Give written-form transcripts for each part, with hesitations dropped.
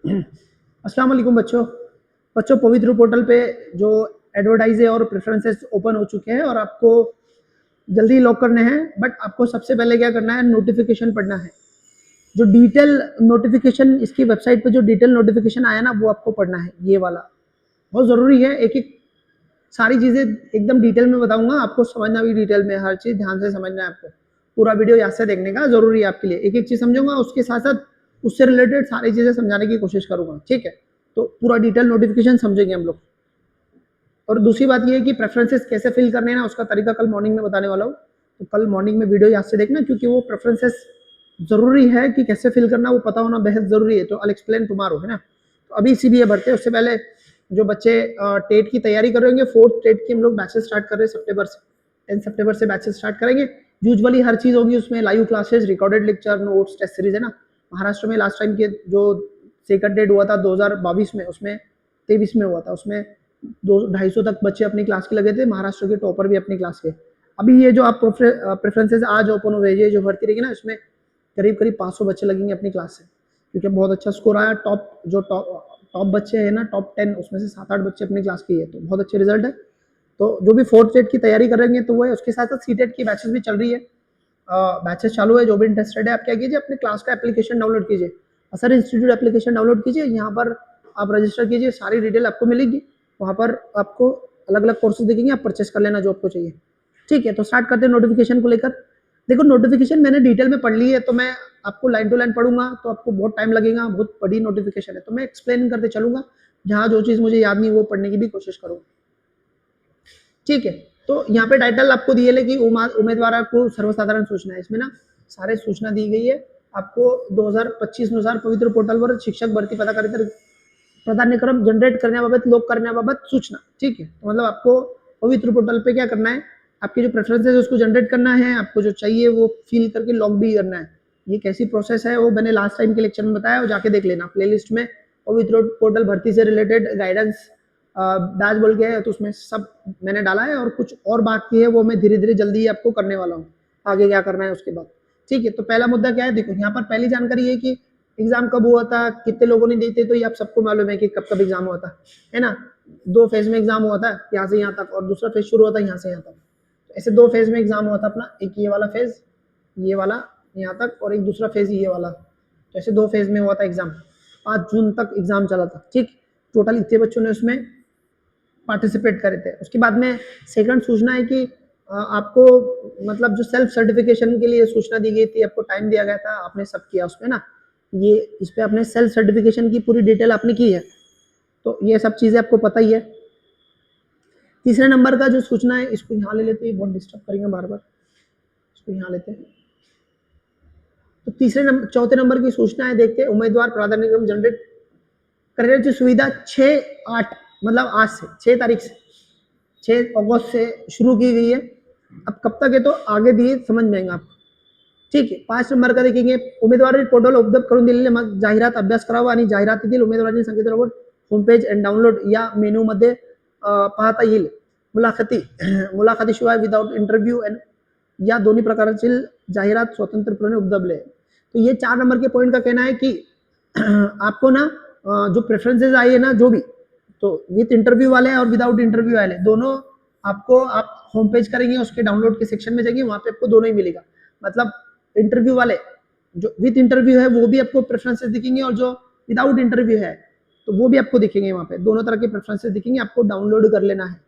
अस्सलाम वालेकुम बच्चों। बच्चों, पवित्र पोर्टल पे जो एडवर्टाइज है और प्रेफरेंसेस ओपन हो चुके हैं और आपको जल्दी लॉक करने हैं। बट आपको सबसे पहले क्या करना है, नोटिफिकेशन पढ़ना है। जो डिटेल नोटिफिकेशन इसकी वेबसाइट पे जो डिटेल नोटिफिकेशन आया ना, वो आपको पढ़ना है। ये वाला बहुत ज़रूरी है। एक एक सारी चीज़ें एकदम डिटेल में बताऊंगा, आपको समझना भी डिटेल में, हर चीज़ ध्यान से समझना है। आपको पूरा वीडियो याद से देखने का ज़रूरी है आपके लिए। एक एक चीज़ समझूंगा, उसके साथ साथ उससे रिलेटेड सारी चीज़ें समझाने की कोशिश करूंगा, ठीक है। तो पूरा डिटेल नोटिफिकेशन समझेंगे हम लोग। और दूसरी बात ये है कि प्रेफरेंसेस कैसे फिल करने हैं ना, उसका तरीका कल मॉर्निंग में बताने वाला हूँ। तो कल मॉर्निंग में वीडियो याद से देखना, क्योंकि वो प्रेफरेंसेस ज़रूरी है कि कैसे फिल करना, वो पता होना बेहद ज़रूरी है। तो आई एक्सप्लेन टुमारो, है ना। तो अभी CBA भरते हैं, उससे पहले जो बच्चे टेट की तैयारी कर रहे होंगे, 4th टेट की हम लोग बैचेस स्टार्ट कर रहे हैं सितंबर से। 10 सितंबर से बैचेस स्टार्ट करेंगे। यूजुअली हर चीज़ होगी उसमें, live classes, recorded lecture, notes, test series, है ना। महाराष्ट्र में लास्ट टाइम के जो सेकंड टेट हुआ था 2022 में, उसमें 23 में हुआ था, उसमें 200-250 तक बच्चे अपनी क्लास के लगे थे। महाराष्ट्र के टॉपर भी अपनी क्लास के। अभी ये जो आप प्रेफरेंसेस आज ओपन हुए, ये जो भर्ती रहेगी ना, इसमें करीब करीब 500 बच्चे लगेंगे अपनी क्लास से, क्योंकि बहुत अच्छा स्कोर आया। टॉप बच्चे हैं ना, टॉप 10, उसमें से 7-8 बच्चे अपनी क्लास के ही है, तो बहुत अच्छे रिजल्ट है। तो जो भी 4th टेट की तैयारी करेंगे तो वो है। उसके साथ साथ CTET की बैचेस भी चल रही है, बैचेस चालू है। जो भी इंटरेस्टेड है, आप क्या कीजिए, अपने क्लास का एप्लीकेशन डाउनलोड कीजिए, असर इंस्टीट्यूट एप्लीकेशन डाउनलोड कीजिए। यहाँ पर आप रजिस्टर कीजिए, सारी डिटेल आपको मिलेगी। वहाँ पर आपको अलग अलग कोर्सेज दिखेंगे, आप परचेस कर लेना जो आपको चाहिए, ठीक है। तो स्टार्ट करते हैं नोटिफिकेशन को लेकर। देखो, नोटिफिकेशन मैंने डिटेल में पढ़ ली है, तो मैं आपको लाइन टू लाइन पढ़ूंगा तो आपको बहुत टाइम लगेगा, बहुत बड़ी नोटिफिकेशन है, तो मैं एक्सप्लेन करते चलूंगा। जहाँ जो चीज़ मुझे याद नहीं वो पढ़ने की भी कोशिश करूँगा, ठीक है। तो यहाँ पे टाइटल आपको दिए ले कि उम्मीदवार को सर्वसाधारण सूचना है। इसमें ना सारे सूचना दी गई है आपको 2025 अनुसार पवित्र पोर्टलवर शिक्षक भरती प्राधान्यक्रम जनरेट करण्याबाबत, लॉक करण्याबाबत सूचना, ठीक है। तो मतलब आपको पवित्र पोर्टल पे क्या करना है, आपकी जो प्रेफरेंसेस है उसको जनरेट करना है, आपको जो चाहिए वो फिल करके लॉक भी करना है। ये कैसी प्रोसेस है वो मैंने लास्ट टाइम के लेक्चर में बताया, वो जाके देख लेना प्लेलिस्ट में। पवित्र पोर्टल भर्ती से रिलेटेड गाइडेंस बैच बोल के है, तो उसमें सब मैंने डाला है, और कुछ और बाकी है वो मैं धीरे धीरे जल्दी आपको करने वाला हूँ, आगे क्या करना है उसके बाद, ठीक है। तो पहला मुद्दा क्या है, देखो यहाँ पर पहली जानकारी है कि एग्जाम कब हुआ था, कितने लोगों ने दिए थे। तो ये आप सबको मालूम है कि कब कब एग्जाम हुआ था, है ना। 2 फेज में एग्जाम हुआ था, यहाँ से यहाँ तक, और दूसरा फेज शुरू हुआ था यहाँ से यहाँ तक। तो ऐसे 2 फेज में एग्जाम हुआ था अपना, एक ये वाला फेज, ये वाला यहाँ तक, और एक दूसरा फेज ये वाला। तो ऐसे 2 फेज में हुआ था एग्जाम। 5 जून तक एग्जाम चला था, ठीक। टोटल इतने बच्चों ने उसमें पार्टिसिपेट करे थे। उसके बाद में सेकंड सूचना है कि आपको मतलब जो सेल्फ सर्टिफिकेशन के लिए सूचना दी गई थी, आपको टाइम दिया गया था, आपने सब किया उसमें ना। ये इस पे आपने सेल्फ सर्टिफिकेशन की पूरी डिटेल आपने की है, तो ये सब चीज़ें आपको पता ही है। तीसरे नंबर का जो सूचना है, इसको यहाँ ले लेते हैं, बहुत डिस्टर्ब करेंगे बार बार, इसको यहाँ लेते हैं। तो चौथे नंबर की सूचना है, देखते हैं। उम्मीदवार प्राधान्यक्रम जनरेट करने सुविधा 6/8 मतलब आज से 6 तारीख से 6 अगस्त से शुरू की गई है। अब कब तक है तो आगे दिए समझ में आएगा आपको, ठीक आहे. 5 नंबर का देखेंगे, उमेदवारी पोर्टल उपलब्ध करून दिलेले मग जाहिरात अभ्यास करावा आणि जाहिरातीतील उमेदवारांनी संकेतस्थळावर होमपेज अँड डाउनलोड या मेनूमध्ये पाहता येईल. मुलाखतीशिवाय विदाउट इंटरव्यू अँड या दोन्ही प्रकारची जाहिरात स्वतंत्रपणे उपलब्ध आहे. तो ये 4 नंबर के पॉइंट का कहना है कि आपको ना जो प्रेफरेंसेज आई है ना, जो भी, तो विथ इंटरव्यू वाले और विदाउट इंटरव्यू वाले दोनों आपको, आप होम पेज करेंगे उसके डाउनलोड के सेक्शन में जाएंगे, वहां पे आपको दोनों ही मिलेगा। मतलब इंटरव्यू वाले जो विथ इंटरव्यू है वो भी आपको प्रेफरेंसेस दिखेंगे, और जो विदाउट इंटरव्यू है तो वो भी आपको दिखेंगे। वहां पे दोनों तरह के प्रेफरेंसेस दिखेंगे, आपको डाउनलोड कर लेना है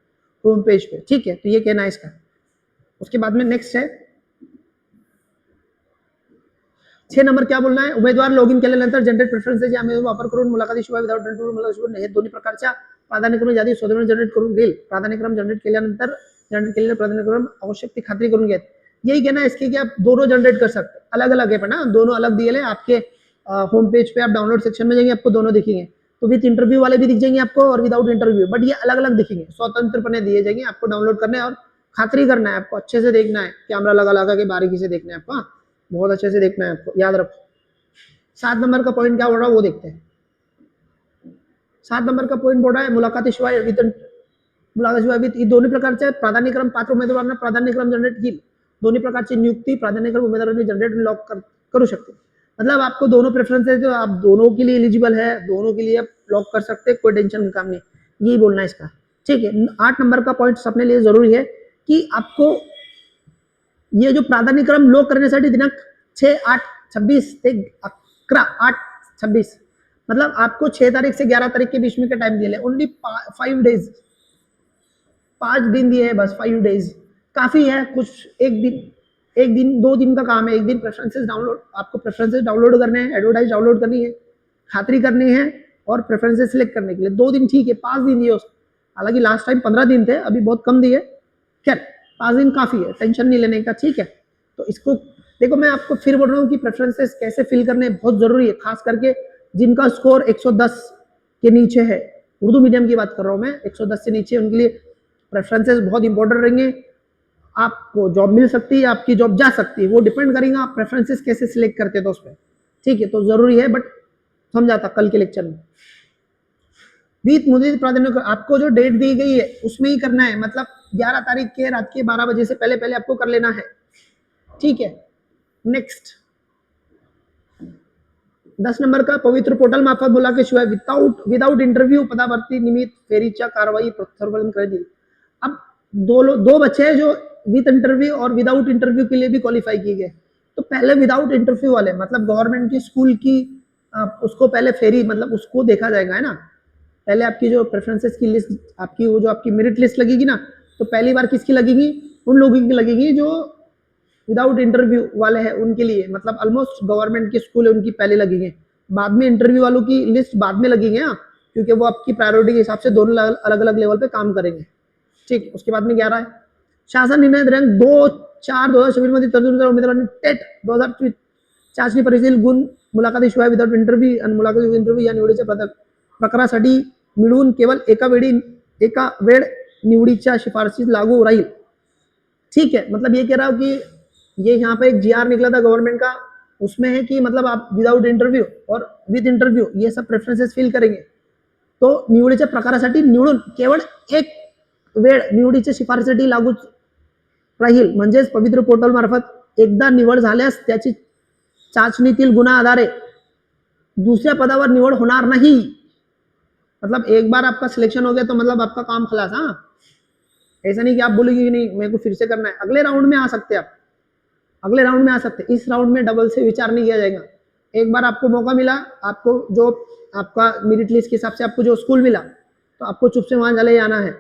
होम पेज पे, ठीक है। तो ये कहना है इसका। उसके बाद में नेक्स्ट है 6 नंबर क्या बोलना है, उमेदवार लॉगिन केल्यानंतर जनरेट प्रेफरन्सेस या वापर करून मुलाखतीशिवाय विदाउट इंटरव्ह्यू मुलाखतीशिवाय हे दोन्ही प्रकारच्या प्राधान्यक्रम यादी स्वतंत्र जनरेट करून घेईल. प्राधान्यक्रम जनरेट केल्यानंतर जनरेट केलेले प्राधान्यक्रम आवश्यक ती खात्री करून घ्या. यही कहना है इसके कि आप दोनों जनरेट कर सकते हैं, अलग अलग है पर ना, दोनों अलग दिए हैं आपके होम पेज पे। आप डाउनलोड सेक्शन में जाएंगे, आपको दोनों दिखेंगे। तो विथ इंटरव्यू वाले भी दिख जाएंगे आपको, और विदाउट इंटरव्यू, बट ये अलग अलग दिखेंगे, स्वतंत्रपने दिए जाएंगे। आपको डाउनलोड करना है और खातरी करना है, आपको अच्छे से देखना है, कैमरा लगा लगा के बारीकी से देखना है आपको, बहुत अच्छे से देखना है आपको, याद रखो। 7 नंबर का पॉइंट क्या बोल रहा है वो देखते हैं। 7 नंबर का पॉइंट बोल रहा है मुलाखतीशिवाय विथ दोन्ही प्रकारचे प्राधान्यक्रम पात्र उमेदवारांना प्राधान्यक्रम जनरेट येईल. दोन्ही प्रकारची नियुक्ती प्राधान्यक्रम उमेदवारांनी जनरेट लॉक करू शकते. मतलब आपको दोनों प्रेफरेंस है, जो आप दोनों के लिए एलिजिबल है, दोनों के लिए आप लॉक कर सकते हैं, कोई टेंशन का काम नहीं, यही बोलना है इसका। ठीक है, 8 नंबर का पॉइंट अपने लिए जरूरी है कि आपको ये जो प्राधान्य क्रम लॉक करण्यासाठी दिनांक 6/8/26 ते 11/8/26, मतलब आपको 6 तारीख से 11 तारीख के बीच में का टाइम दिया है, ओनली 5 डेज, 5 दिन दिए हैं बस, 5 डेज काफी है। कुछ एक दिन 2 दिन का काम है। एक दिन प्रेफरेंसेस डाउनलोड, आपको प्रेफरेंसेस डाउनलोड करने हैं, एडवर्टाइज डाउनलोड करनी है, खातरी करनी है और प्रेफरेंसेस सिलेक्ट करने के लिए 2 दिन ठीक है, 5 दिन दिए। हालांकि लास्ट टाइम 15 दिन थे, अभी बहुत कम दिए, खैर 5 दिन काफी है, टेंशन नहीं लेने का। ठीक है, तो इसको देखो, मैं आपको फिर बोल रहा हूँ कि प्रेफरेंसेस कैसे फिल करने बहुत जरूरी है, खास करके जिनका स्कोर 110 के नीचे है, उर्दू मीडियम की बात कर रहा हूँ मैं, 110 से नीचे, उनके लिए प्रेफरेंसेस बहुत इंपॉर्टेंट रहेंगे। आपको जॉब मिल सकती है, आपकी जॉब जा सकती है, वो डिपेंड करेगा आप प्रेफरेंसेस कैसे सिलेक्ट करते हो तो उस पर। ठीक है, तो जरूरी है, बट समझाता कल के लेक्चर में। बीत मुद्रित प्राधान्य आपको जो डेट दी गई है उसमें ही करना है, मतलब 11 तारीख के रात के 12 बजे से पहले पहले आपको कर लेना है। ठीक है, नेक्स्ट 10 नंबर का पवित्र पोर्टल मार्फत बोलाव्याशिवाय विदाउट इंटरव्यू पदाभरती निमित्त फेरीच्या कारवाई प्रत्यार्पण कर दी। अब दो बच्चे हैं जो विद इंटरव्यू और विदाउट इंटरव्यू के लिए भी क्वालिफाई किए गए। तो पहले विदाउट इंटरव्यू वाले, मतलब गवर्नमेंट की स्कूल की उसको पहले फेरी, मतलब उसको देखा जाएगा, है ना। पहले आपकी जो प्रेफरेंसेस की लिस्ट, आपकी वो जो आपकी मेरिट लिस्ट लगेगी ना, तो पहली बार किसकी लगेगी, उन लोगों की लगेगी जो विदाउट इंटरव्यू वाले हैं, उनके लिए, मतलब ऑलमोस्ट गवर्नमेंट की स्कूल है उनकी पहले लगेंगे। बाद में इंटरव्यू वालों की लिस्ट बाद में लगेगी, हाँ, क्योंकि वो आपकी प्रायोरिटी के हिसाब से दोनों अलग अलग लेवल पे काम करेंगे। ठीक, उसके बाद में 11 है शासन निर्णय दिनांक 2/4/2026 मध्ये तरतुदीनुसार उमेदवारांनी टेट 2024 चाचणी परीक्षेतील गुण मुलाखतीशिवाय विदाउट इंटरव्ह्यू आणि मुलाखती इंटरव्ह्यू या निवडीच्या प्रकारासाठी मिळून केवळ एका वेळ निवडीच्या शिफारसी लागू राहील। ठीक है, मतलब ये कह रहा हूं कि ये यहाँ पे एक जीआर निकला था गवर्नमेंट का, उसमें है कि मतलब आप विदाउट इंटरव्यू और विद इंटरव्यू ये सब प्रेफरन्सेस फिल करेंगे, तो निवडीच्या प्रकारासाठी निवडून केवळ एक वेळ निवडीच्या शिफारसीसाठी लागू राहील। म्हणजेच पवित्र पोर्टल मार्फत एकदा निवड झाल्यास त्याची चाचणीतील गुणा आधारे दूसऱ्या पदावर निवड होणार नहीं। मतलब एक बार आपका सिलेक्शन हो गया तो मतलब आपका काम खलास। हाँ, ऐसा नहीं कि आप बोलेंगे कि नहीं मेरे को फिर से करना है, अगले राउंड में आ सकते हैं आप, अगले राउंड में आ सकते हैं। इस राउंड में डबल से विचार नहीं किया जाएगा। एक बार आपको मौका मिला, आपको जो आपका मेरिट लिस्ट के हिसाब से आपको जो स्कूल मिला, तो आपको चुप से वहां चले जाना है।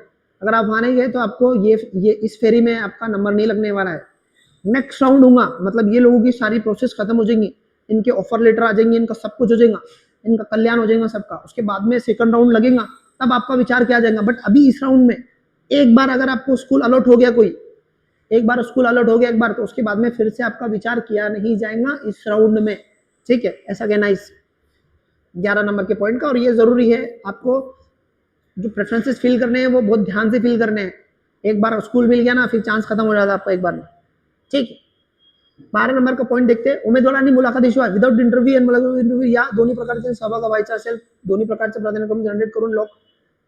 अगर आप वहां नहीं गए तो आपको ये इस फेरी में आपका नंबर नहीं लगने वाला है। नेक्स्ट राउंड होगा, मतलब ये लोगों की सारी प्रोसेस खत्म हो जाएंगी, इनके ऑफर लेटर आ जाएंगे, इनका सब कुछ हो जाएगा, इनका कल्याण हो जाएगा सबका। उसके बाद में सेकंड राउंड लगेगा, तब आपका विचार किया जाएगा। बट अभी इस राउंड में एक बार अगर आपको स्कूल अलॉट हो गया, कोई एक बार स्कूल अलॉट हो गया एक बार, तो उसके बाद में फिर से आपका विचार किया नहीं जाएगा इस राउंड में। ठीक है, ऐसा कहना इस 11 नंबर के पॉइंट का। और ये जरूरी है, आपको जो प्रेफरेंसेस फिल करने हैं वो बहुत ध्यान से फिल करने हैं। एक बार स्कूल मिल गया ना, फिर चांस खत्म हो जाता है आपका एक बार में। ठीक है, 12 नंबर का पॉइंट देखते हैं। उमेदवारांनी मुलाखतीशिवाय विदाउट इंटरव्ह्यू आणि मुलाखत इंटरव्ह्यू या दोन्ही प्रकारचे सहभाग व्हायचा असेल, दोन्ही प्रकारचे प्राधान्यक्रम जनरेट करून लॉक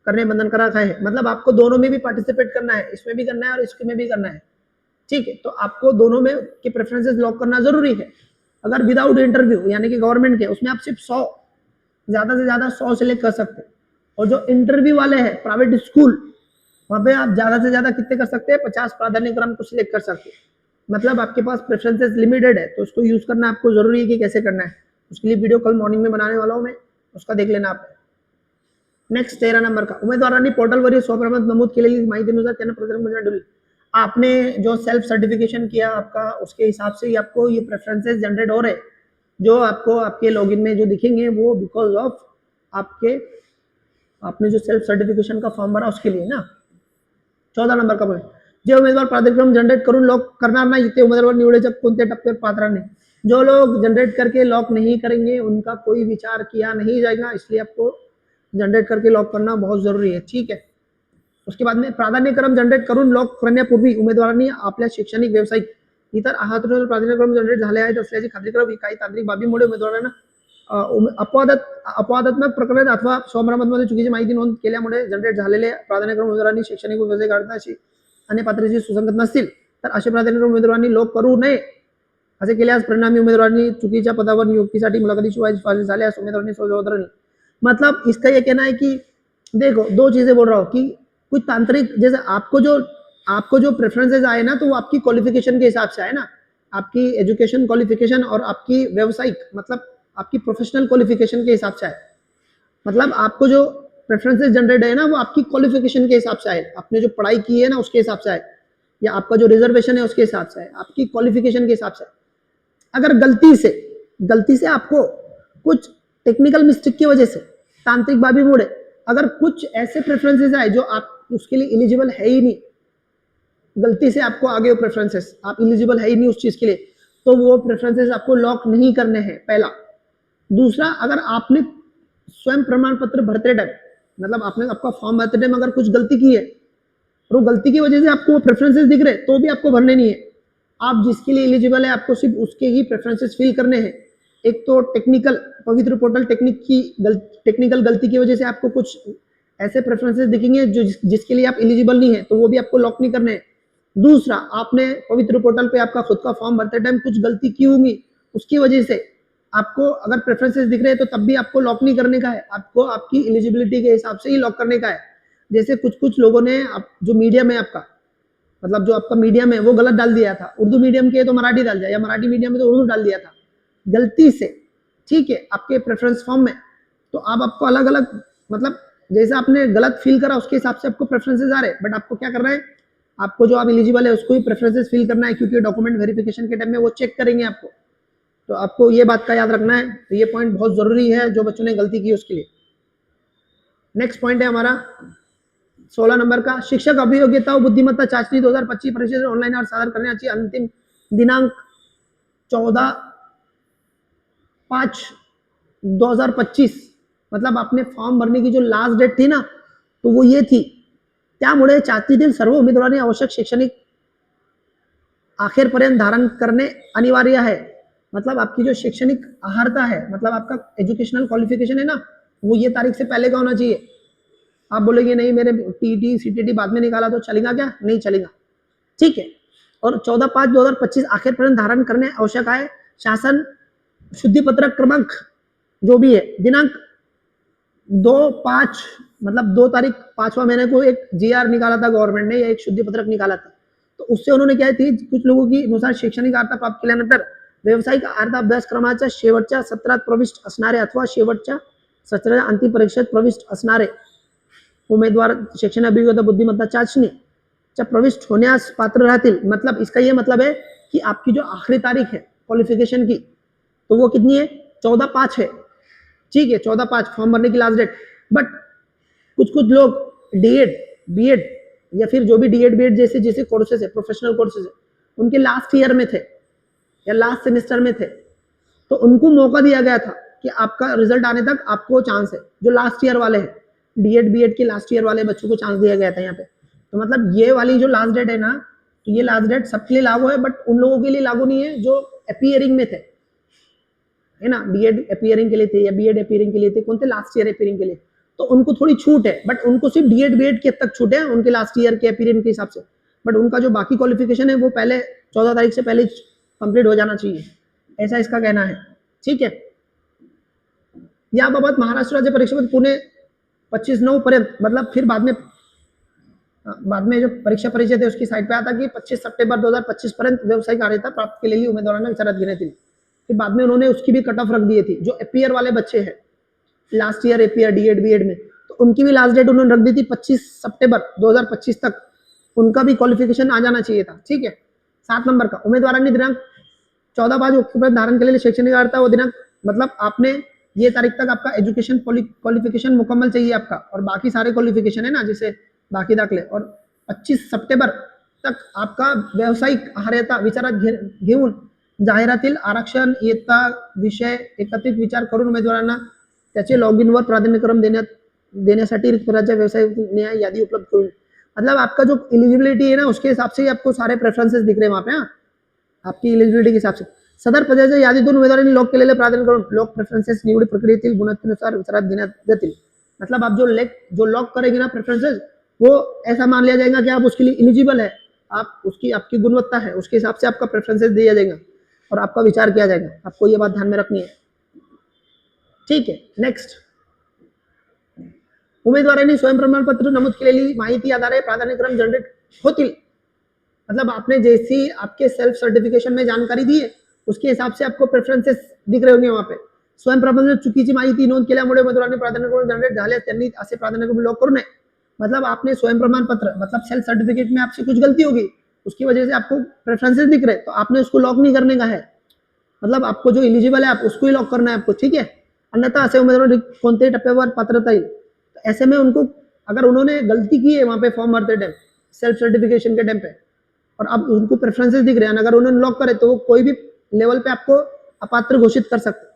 करने बंधनकारक है। मतलब आपको दोनों में भी पार्टिसिपेट करना है, इसमें भी करना है और इसमें भी करना है। ठीक है, तो आपको दोनों में के प्रेफरेंसेस लॉक करना जरूरी है। अगर विदाउट इंटरव्यू यानी कि गवर्नमेंट के, उसमें आप सिर्फ 100, ज्यादा से ज्यादा 100 सिलेक्ट कर सकते हैं। और जो इंटरव्यू वाले हैं प्राइवेट स्कूल, वहां पे आप ज्यादा से ज्यादा कितने कर सकते हैं, 50 प्राधान्यक्रम को सिलेक्ट कर सकते हैं। मतलब आपके पास प्रेफरेंसेस लिमिटेड है, तो उसको यूज करना आपको जरूरी है कि कैसे करना है। उसके लिए वीडियो कल मॉर्निंग में बनाने वाला हूं मैं, उसका देख लेना आप। नेक्स्ट 13 नंबर का, उमेदवारांनी पोर्टलवरील स्वप्रमाणात नमूद केलेली माहितीनुसार त्यांना प्राधान्य दिली। आपने जो सेल्फ सर्टिफिकेशन किया आपका, उसके हिसाब से ही आपको ये प्रेफरेंसेस जनरेट हो रहे, जो आपको आपके लॉगिन में जो दिखेंगे वो बिकॉज ऑफ आपने जो सेल्फ सर्टिफिकेशन का फॉर्म भरा उसके लिए ना। 14 नंबर का पॉइंट, जे उमेदवार प्राधिक्रम जनरेट करून लॉक करणार नाही ते उमेदवार निवडीच्या कोणत्या टप्प्यावर पात्र नाही। जो लोग जनरेट करके लॉक नहीं करेंगे उनका कोई विचार किया नहीं जाएगा, इसलिए आपको जनरेट करके लॉक करना बहुत जरूरी है। ठीक है, उसके बाद में प्राधान्यक्रम जनरेट करून लॉक करण्यापूर्वी उमेदवारांनी आपल्या शैक्षणिक व्यावसायिक इतर आहारातून प्राधान्यक्रम जनरेट झाले आहेत असल्याची खात्री करावी। काही तांत्रिक बाबीमुळे उमेदवारांना अपवादात्मक प्रकरणात अथवा स्वप्रमाणामध्ये चुकीची माहिती नोंद केल्यामुळे जनरेट झालेले प्राधान्यक्रम उमेदवारांनी शैक्षणिक व्यावसायिक अर्थाशी आणि पात्रतेशी सुसंगत नसतील तर असे प्राधान्यक्रम उमेदवारांनी लॉक करू नये। असे केल्यास परिणामी उमेदवारांनी चुकीच्या पदावर नियुक्तीसाठी मुलाखतीशिवाय फाशी झाल्यास उमेदवारांनी स्वजबाबदार। मतलब इसका ये कहना है कि देखो दो चीजें बोल रहा हूँ कि कुछ तांत्रिक जैसे आपको जो प्रेफरेंसेस आए ना तो वो आपकी क्वालिफिकेशन के हिसाब से आए ना, आपकी एजुकेशन क्वालिफिकेशन और आपकी व्यवसायिक मतलब आपकी प्रोफेशनल क्वालिफिकेशन के हिसाब से आए। मतलब आपको जो प्रेफरेंसेस जनरेट है ना वो आपकी क्वालिफिकेशन के हिसाब से आए, आपने जो पढ़ाई की है ना उसके हिसाब से आए, या आपका जो रिजर्वेशन है उसके हिसाब से आए, आपकी क्वालिफिकेशन के हिसाब से। अगर गलती से आपको कुछ टेक्निकल मिस्टेक की वजह से तांत्रिक बाबी मोड़े अगर कुछ ऐसे प्रेफरेंसेस आए जो आप उसके लिए एलिजिबल है ही नहीं, गलती से आपको आ गए प्रेफरेंसेस, आप एलिजिबल है ही नहीं उस चीज के लिए, तो वो प्रेफरेंसेस आपको लॉक नहीं करने हैं, पहला। दूसरा, अगर आपने स्वयं प्रमाण पत्र भरते टाइम मतलब आपने आपका फॉर्म भरते टाइम अगर कुछ गलती की है और वो गलती की वजह से आपको वो प्रेफरेंसेस दिख रहे तो भी आपको भरने नहीं है। आप जिसके लिए एलिजिबल है आपको सिर्फ उसके ही प्रेफरेंसेस फिल करने हैं। एक तो टेक्निकल पवित्र पोर्टल टेक्निकल गलती की वजह से आपको कुछ ऐसे प्रेफरेंसेस दिखेंगे जो जिसके लिए आप एलिजिबल नहीं है, तो वो भी आपको लॉक नहीं करने हैं। दूसरा, आपने पवित्र पोर्टल पे आपका खुद का फॉर्म भरते टाइम कुछ गलती की होगी, उसकी वजह से आपको अगर प्रेफरेंसेस दिख रहे हैं तो तब भी आपको लॉक नहीं करने का है, आपको आपकी एलिजिबिलिटी के हिसाब से ही लॉक करने का है। जैसे कुछ लोगों ने जो मीडियम है आपका मतलब जो आपका मीडियम है वो गलत डाल दिया था, उर्दू मीडियम के तो मराठी डाल दिया, या मराठी मीडियम में तो उर्दू डाल दिया था गलती से, ठीक है, आपके प्रेफरेंस फॉर्म में। तो अब आपको अलग अलग मतलब जैसे आपने गलत फिल करा उसके हिसाब से आपको प्रेफरेंसेस आ रहे हैं, बट आपको क्या करना है, आपको जो आप एलिजिबल है उसको ही प्रेफरेंसेस फिल करना है, क्योंकि डॉक्यूमेंट वेरिफिकेशन के टाइम में वो चेक करेंगे आपको। तो आपको ये बात का याद रखना है, तो ये पॉइंट बहुत जरूरी है जो बच्चों ने गलती की उसके लिए। नेक्स्ट पॉइंट है हमारा 16 नंबर का, शिक्षक अभियोग्यता और बुद्धिमत्ता चाचनी 2025 परीक्षा ऑनलाइन और सादर करने चाहिए। अंतिम दिनांक 14/5/2025 मतलब आपने फॉर्म भरने की जो लास्ट डेट थी ना तो वो ये थी। त्यामुळे चाचणीतील सर्व उमेदवारांनी आवश्यक शैक्षणिक अखेरपर्यंत धारण करने अनिवार्य है। मतलब आपकी जो शैक्षणिक अहर्ता है मतलब आपका एजुकेशनल क्वालिफिकेशन है ना वो ये तारीख से पहले का होना चाहिए। आप बोलेंगे नहीं मेरे टीटी सीटीटी बाद में निकाला तो चलेगा क्या, नहीं चलेगा, ठीक है। और 14/5/2025 अखेरपर्यंत धारण करने आवश्यक है। शासन शुद्धिपत्रक क्रमांक जो भी है दिनांक 2/5 मतलब 2 तारीख 5वां महीने को एक जीआर निकाला था गव्हर्नमेंटने या एक शुद्धिपत्रक निकाला था, तो उससे उन्होंने काय थी कुछ लोगों की नुसार शैक्षणिक अर्हता प्राप्त केल्यानंतर व्यावसायिक अर्हता अभ्यासक्रमाच्या शेवटच्या सत्रात प्रविष्ट असणारे अथवा शेवटच्या सत्राच्या अंतिम परीक्षेत प्रविष्ट असणारे उम्मीदवार शैक्षणिक अभियोग्यता बुद्धिमत्ता चाचनी प्रविष्ट होण्यास पात्र रहतील। मतलब इसका ये मतलब है कि आपकी जो आखिरी तारीख है क्वालिफिकेशन की तो वो कितनी है 14/5 है, ठीक है, 14/5 फॉर्म भरने की लास्ट डेट। बट कुछ लोग डीएड बीएड या फिर जो भी डीएड बीएड जैसे जैसे कोर्सेज है प्रोफेशनल कोर्सेज है उनके लास्ट ईयर में थे या लास्ट सेमेस्टर में थे, तो उनको मौका दिया गया था कि आपका रिजल्ट आने तक आपको चांस है। जो लास्ट ईयर वाले हैं डीएड बीएड के लास्ट ईयर वाले बच्चों को चांस दिया गया था यहाँ पे। तो मतलब ये वाली जो लास्ट डेट है ना तो ये लास्ट डेट सबके लिए लागू है, बट उन लोगों के लिए लागू नहीं है जो अपीयरिंग में थे, है ना, डीएड अपीयरिंग के लिए थे या बीएड अपीयरिंग के लिए थे, कौन थे लास्ट ईयर अपीयरिंग के लिए, तो उनको थोड़ी छूट है, बट उनको सिर्फ डीएड बीएड के तक छूट है उनके लास्ट ईयर के अपीयरिंग के हिसाब से। बट उनका जो बाकी क्वालिफिकेशन है वो पहले 14 तारीख से पहले कंप्लीट हो जाना चाहिए, ऐसा इसका कहना है, ठीक है। याबाबत महाराष्ट्र राज्य परीक्षा पुणे 25/9 पर्यंत मतलब फिर बाद में जो परीक्षा परिचय थे उसकी साइट पे आता कि 25 सप्टेंबर 2025 पर्यंत व्यावसायिक अर्हता प्राप्त केलेली उमेदवारांना विचारात घेण्यात येईल। फिर बाद में उन्होंने उसकी भी कट ऑफ रख दी थी। जो अपीयर वाले बच्चे हैं last year appear DEd BEd में तो उनकी भी लास्ट डेट उन्होंने रख दी थी 25 सितंबर 2025 तक, उनका भी क्वालिफिकेशन आ जाना चाहिए था, ठीक है। 7 नंबर का उम्मीदवारांनी दिनांक 14/5 धारण केलेली शैक्षणिक अर्हता वो दिनांक मतलब आपने ये तारीख तक आपका एजुकेशन क्वालिफिकेशन मुकम्मल चाहिए आपका और बाकी सारे क्वालिफिकेशन है ना जैसे बाकी दाखले, और 25 सप्टेंबर तक आपका व्यावसायिक अर्हता विचारात घेऊन जाहिरातील आरक्षण इयत्ता विषय एकत्रित विचार करून उमेदवारांना त्याचे लॉगिनवर प्राधान्यक्रम देण्यासाठी रिक्त पदाच्या व्यवसाय न्याय यादी उपलब्ध करून मतलब आपका जो एलिजिबिलिटी है ना उसके हिसाब से ही आपको सारे प्रेफरेंसेस दिख रहे हैं वहाँ पे, हाँ, आपकी एलिजिबिलिटी के हिसाब से सदर पदाच्या यादीतून उमेदवारांनी लॉक केलेले प्राधान्य करून लॉक प्रेफरेंसेस निवड प्रक्रियेतील गुणवत्तेनुसार विचारात घेण्यात जातील। मतलब आप जो लॉक करेंगे ना प्रेफरेंसेस वो ऐसा मान लिया जाएगा कि आप उसके लिए एलिजिबल है, आप उसकी आपकी गुणवत्ता है उसके हिसाब से आपका प्रेफरेंसेस दिया जाएगा। और आपका विचार किया जाएगा। आपको ये बात ध्यान में रखनी है, ठीक है। नेक्स्ट, उमेदवारांनी स्वयं प्रमाणपत्र नमूद केलेली माहिती आधारे प्राधान्यक्रम जनरेट होतील। मतलब आपने जैसी आपके सेल्फ सर्टिफिकेशन में जानकारी दी है उसके हिसाब से आपको प्रेफरन्सेस दिख रहे होंगे वहां पे। स्वयं प्रबंधन चुकीची माहिती नोंद केल्यामुळे उमेदवारांनी प्राधान्यक्रम जनरेट झाले, त्यांनी असे प्राधान्यक्रम लॉक करू नये। मतलब आपने स्वयं प्रमाण पत्र मतलब सेल्फ सर्टिफिकेट में आपसे कुछ गलती होगी, उसकी वजह से आपको प्रेफरेंसेस दिख रहे, तो आपने उसको लॉक नहीं करने का है। मतलब आपको जो इलिजिबल है आप उसको ही लॉक करना है आपको, ठीक है। अन्यथा असे उमेदवार कोणत्याही टप्प्यावर पात्रता येईल, तो ऐसे में उनको अगर उन्होंने गलती की है वहां पे फॉर्म भरते टाइम सेल्फ सर्टिफिकेशन के टाइम पे और अब उनको प्रेफरेंसेस दिख रहे हैं, अगर उन्होंने लॉक करे तो वो कोई भी लेवल पे आपको अपात्र घोषित कर सकते,